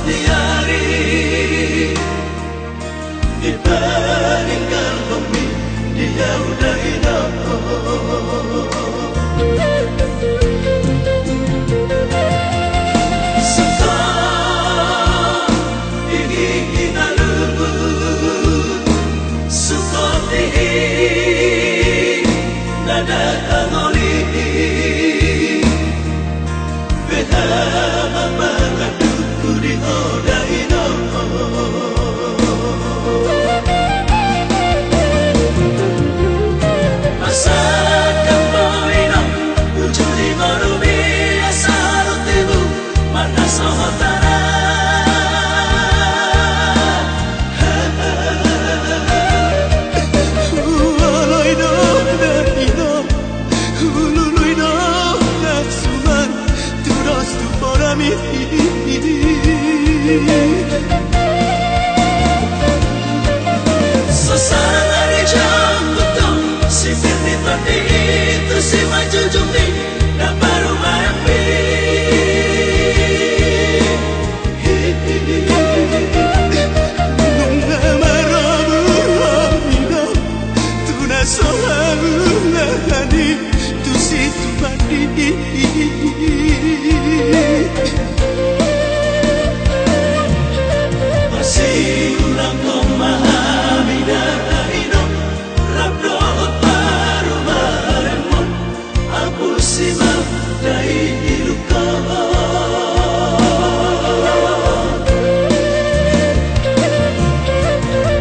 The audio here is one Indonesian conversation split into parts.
diari dipeningkan bumi dia udah hidup. Sekarang ingin lalu seperti nada angoli behama mengadu di oda hidup. Sesana di jam butong si firni tadi itu si maju jumdi dan baru mati. Nunga marabu amina tuna solamu lahani tu si tu mati. Masih ulang kau memahami darah hidup Rabdo baru meremon Abu simam dari hidup kau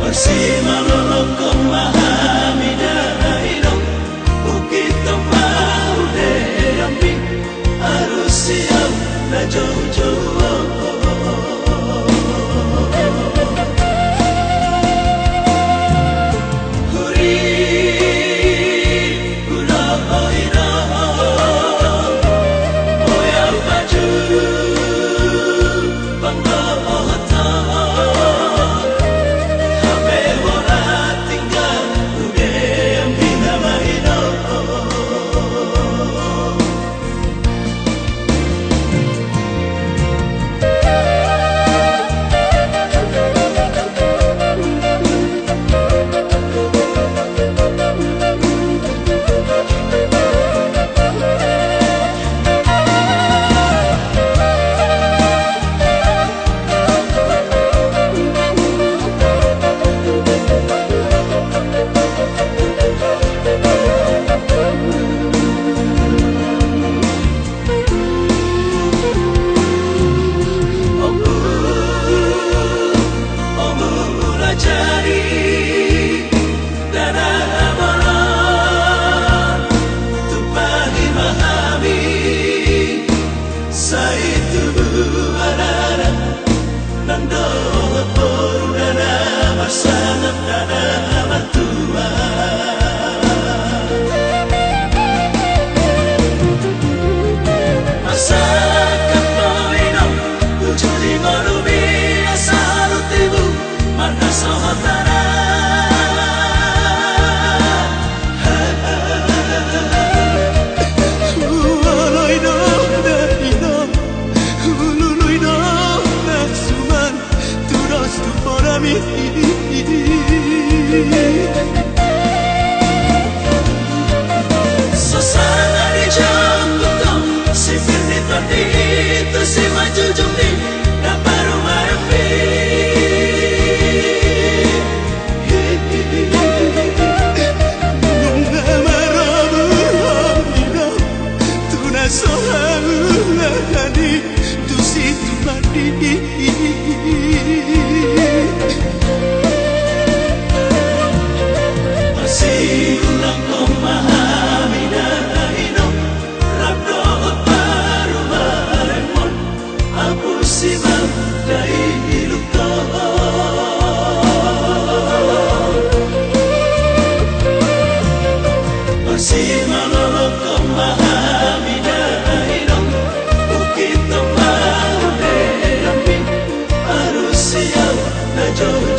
Masih malolong kau memahami darah hidup Bukit tempat udah ambil Harus siap dan jauh-jauh Sesana di jam butong si firni tadi itu si maju jumdi dan baru mati. Nunga marabu amina tuna sohamu lahani tu si tu mati. Masih ulang kau memahami darah hidup Rabdo baru meremon Abu simam dari hidup kau Masih malolong kau memahami darah hidup Bukit tempat udah ambil Harus siap dan jauh